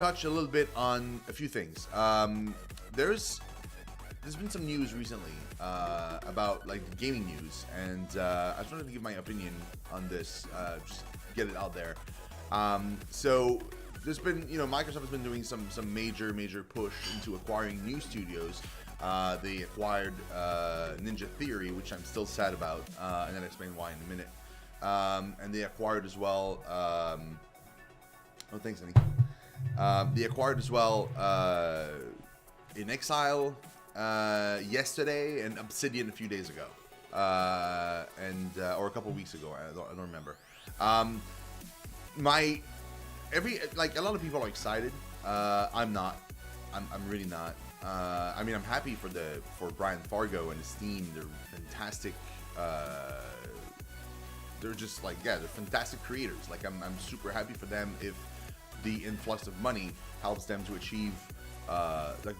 touch a little bit on a few things. There's been some news recently about like gaming news, and I just wanted to give my opinion on this. Just get it out there. So there's been, Microsoft has been doing some major push into acquiring new studios. They acquired Ninja Theory, which I'm still sad about, and I'll explain why in a minute. And they acquired as well. Oh, thanks, Annie. They acquired as well inXile yesterday and Obsidian a few days ago, or a couple weeks ago. I don't remember. A lot of people are excited. I'm not. I'm really not. I mean, I'm happy for Brian Fargo and his team. They're fantastic. They're just like, they're fantastic creators. Like, I'm super happy for them if the influx of money helps them to achieve,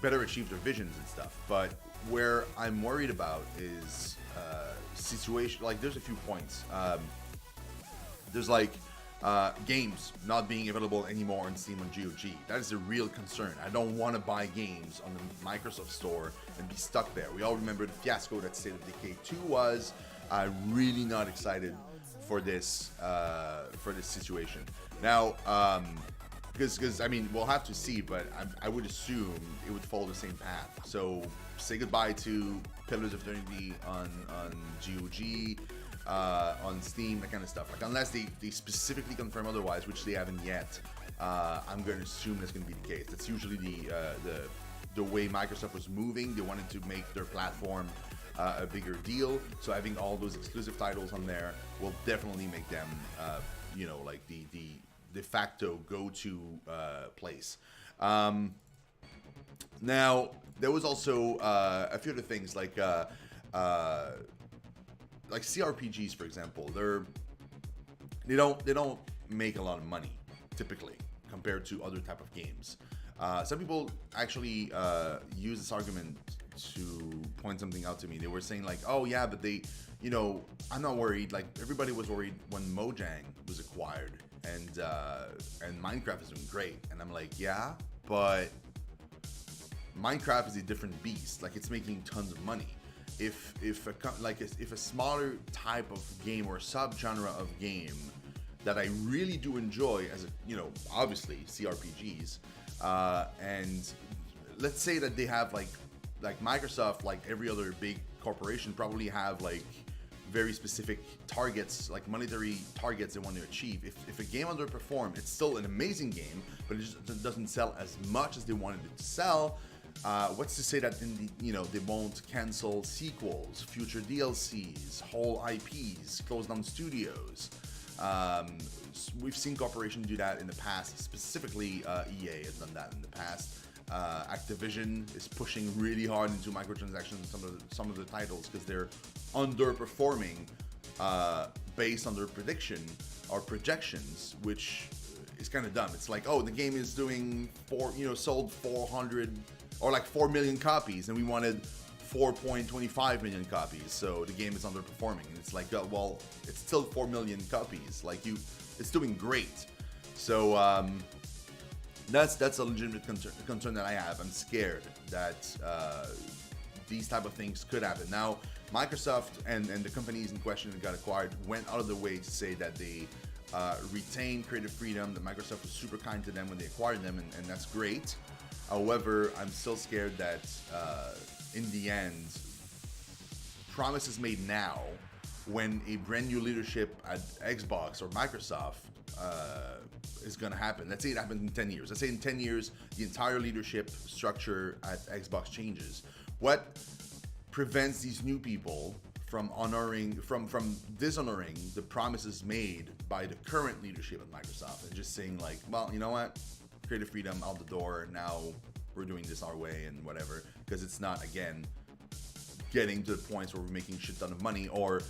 better achieve their visions and stuff. But where I'm worried about is situation. Like, there's a few points. There's games not being available anymore on Steam on GOG. That is a real concern. I don't want to buy games on the Microsoft Store and be stuck there. We all remember the fiasco that State of Decay 2 was. I'm really not excited for this situation. Now, because I mean, we'll have to see, but I would assume it would follow the same path. So say goodbye to Pillars of Eternity on GOG, on Steam, that kind of stuff. Like, unless they specifically confirm otherwise, which they haven't yet, I'm going to assume that's going to be the case. That's usually the way Microsoft was moving. They wanted to make their platform a bigger deal, so having all those exclusive titles on there will definitely make them, like the de facto go-to place. Now, there was also a few other things like CRPGs, for example. They don't make a lot of money typically compared to other type of games. Some people actually use this argument to point something out to me. They were saying like, oh yeah, but they, I'm not worried. Like, everybody was worried when Mojang was acquired, and Minecraft is doing great. And I'm like, yeah, but Minecraft is a different beast. Like, it's making tons of money. If a smaller type of game or subgenre of game that I really do enjoy, as obviously CRPGs, and let's say that they have like Microsoft, like every other big corporation, probably have like very specific targets, like monetary targets they want to achieve. If a game underperforms, it's still an amazing game, but it just doesn't sell as much as they wanted it to sell. What's to say that they won't cancel sequels, future DLCs, whole IPs, close down studios? We've seen corporations do that in the past. Specifically, EA has done that in the past. Activision is pushing really hard into microtransactions in some of the titles because they're underperforming based on their prediction or projections, which is kind of dumb. It's like, oh, the game is doing sold 400 or like 4 million copies, and we wanted 4.25 million copies, so the game is underperforming. And it's like, well, it's still 4 million copies. Like, it's doing great. So that's a legitimate concern that I have. I'm scared that these type of things could happen. Now, Microsoft and the companies in question that got acquired went out of their way to say that they retain creative freedom, that Microsoft was super kind to them when they acquired them, and that's great. However, I'm still scared that in the end, promises made now, when a brand new leadership at Xbox or Microsoft is going to happen. Let's say it happens in 10 years. Let's say in 10 years, the entire leadership structure at Xbox changes. What prevents these new people from dishonoring the promises made by the current leadership at Microsoft and just saying like, well, you know what? Creative freedom out the door. Now we're doing this our way and whatever, because it's not, again, getting to the points where we're making shit ton of money, or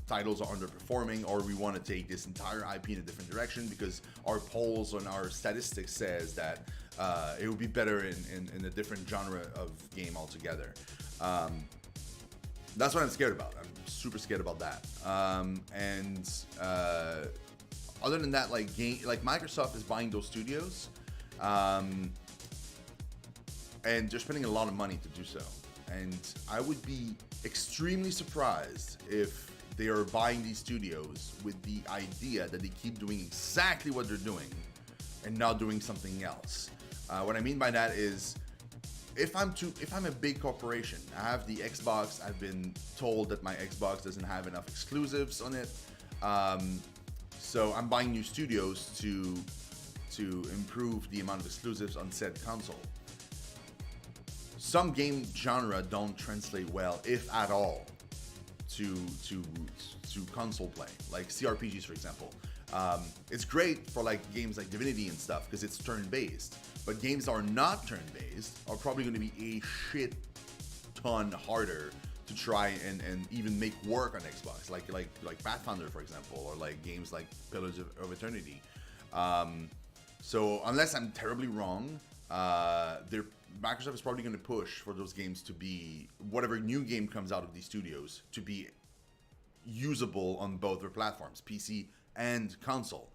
titles are underperforming, or we want to take this entire IP in a different direction because our polls and our statistics says that it would be better in a different genre of game altogether. That's what I'm scared about. I'm super scared about that. Other than that, like Microsoft is buying those studios, And they're spending a lot of money to do so. And I would be extremely surprised if they are buying these studios with the idea that they keep doing exactly what they're doing and not doing something else. What I mean by that is, if I'm a big corporation, I have the Xbox. I've been told that my Xbox doesn't have enough exclusives on it, so I'm buying new studios to improve the amount of exclusives on said console. Some game genre don't translate well, if at all, to console play, like CRPGs, for example. It's great for like games like Divinity and stuff because it's turn-based, but games that are not turn-based are probably going to be a shit ton harder to try and even make work on Xbox, like Pathfinder, for example, or like games like Pillars of Eternity. So unless I'm terribly wrong, Microsoft is probably going to push for those games to be, whatever new game comes out of these studios, to be usable on both their platforms, PC and console.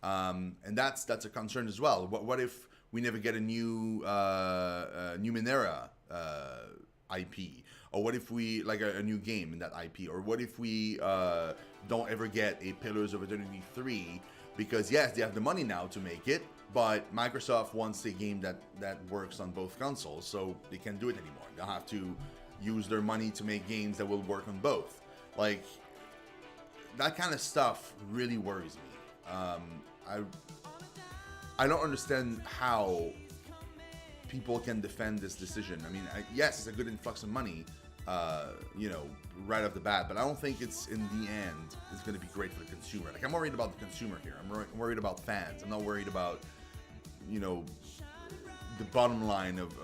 And that's a concern as well. What if we never get a new Numenera IP? Or what if we, like a new game in that IP? Or what if we don't ever get a Pillars of Eternity 3? Because yes, they have the money now to make it, but Microsoft wants a game that works on both consoles, so they can't do it anymore. They'll have to use their money to make games that will work on both. Like, that kind of stuff really worries me. I don't understand how people can defend this decision. I mean, yes, it's a good influx of money, right off the bat, but I don't think it's, in the end, it's going to be great for the consumer. Like, I'm worried about the consumer here. I'm worried about fans. I'm not worried about, the bottom line of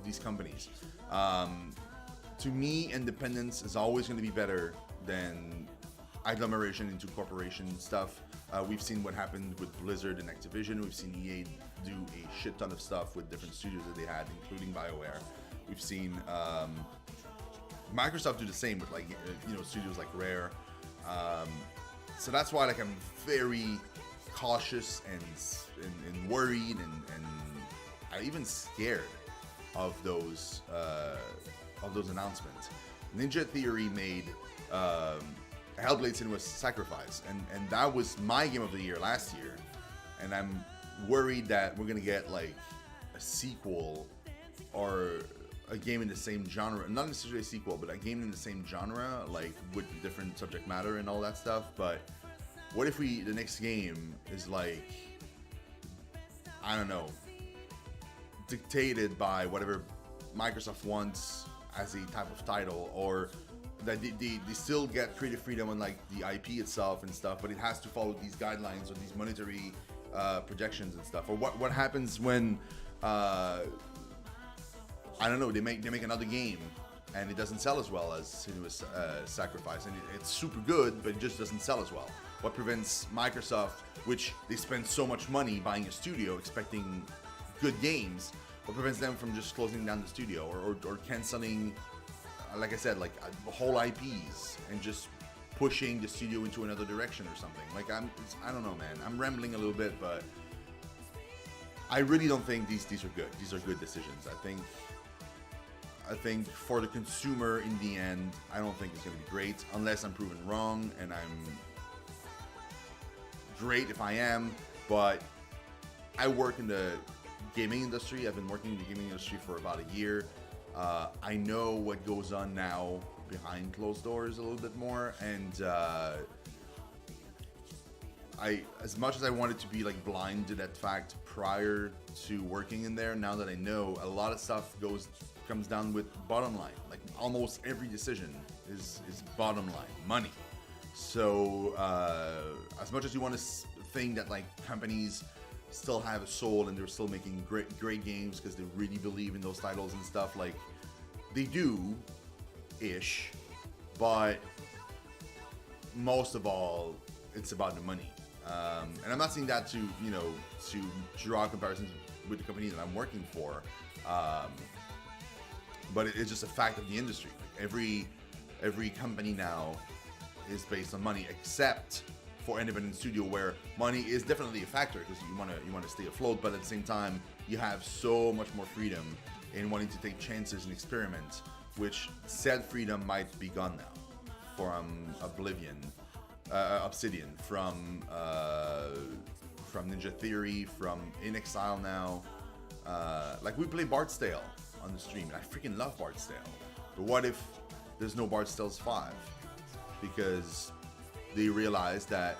these companies. To me, independence is always going to be better than agglomeration into corporation stuff. We've seen what happened with Blizzard and Activision. We've seen EA do a shit ton of stuff with different studios that they had, including BioWare. We've seen Microsoft do the same with studios like Rare. So that's why I'm very cautious and worried and I even scared of those announcements. Ninja Theory made Hellblade: Senua's Sacrifice, and that was my game of the year last year, and I'm worried that we're gonna get like a sequel or a game in the same genre, not necessarily a sequel, but a game in the same genre, like with different subject matter and all that stuff. But what if the next game is like, I don't know, dictated by whatever Microsoft wants as a type of title, or that they still get creative freedom on like the IP itself and stuff, but it has to follow these guidelines or these monetary projections and stuff. Or what happens when I don't know, they make another game and it doesn't sell as well as Senua's Sacrifice, and it's super good, but it just doesn't sell as well. What prevents Microsoft, which they spend so much money buying a studio expecting good games, what prevents them from just closing down the studio or canceling, like I said, like whole IPs and just pushing the studio into another direction or something? Like I don't know, man. I'm rambling a little bit, but I really don't think these are good. These are good decisions. I think for the consumer in the end, I don't think it's going to be great unless I'm proven wrong, and I'm great if I am, but I work in the gaming industry. I've been working in the gaming industry for about a year. I know what goes on now behind closed doors a little bit more, and as much as I wanted to be like blind to that fact prior to working in there, now that I know, a lot of stuff comes down with bottom line. Like almost every decision is bottom line, money. So as much as you want to think that like companies still have a soul and they're still making great games because they really believe in those titles and stuff, like they do ish, but most of all it's about the money. And I'm not saying that to draw comparisons with the company that I'm working for, but it's just a fact of the industry. Like every company now is based on money, except for an independent studio where money is definitely a factor because you wanna stay afloat, but at the same time you have so much more freedom in wanting to take chances and experiment, which said freedom might be gone now from Obsidian, from Ninja Theory, from inXile now. Like we play Bard's Tale on the stream, and I freaking love Bard's Tale. But what if there's no Bard's Tale 5? Because they realized that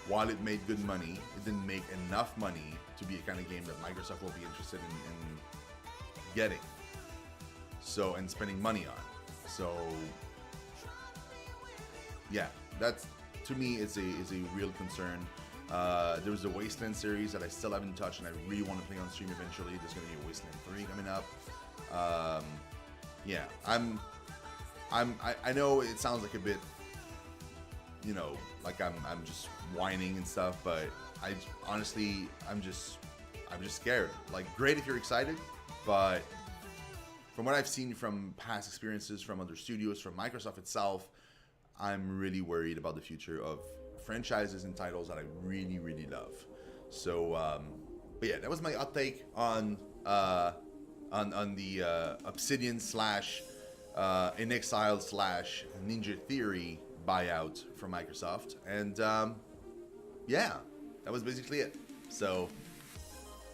while it made good money, it didn't make enough money to be a kind of game that Microsoft will be interested in getting. So, and spending money on. So, yeah, that's, to me, is a real concern. There was a Wasteland series that I still haven't touched, and I really want to play on stream eventually. There's going to be a Wasteland 3 coming up. Yeah, I know it sounds like a bit, you know, like I'm just whining and stuff, but honestly, I'm just scared. Like, great if you're excited, but from what I've seen from past experiences from other studios, from Microsoft itself, I'm really worried about the future of franchises and titles that I really, really love. So, but yeah, that was my uptake on the Obsidian slash inXile slash Ninja Theory buyout from Microsoft, and yeah, that was basically it. So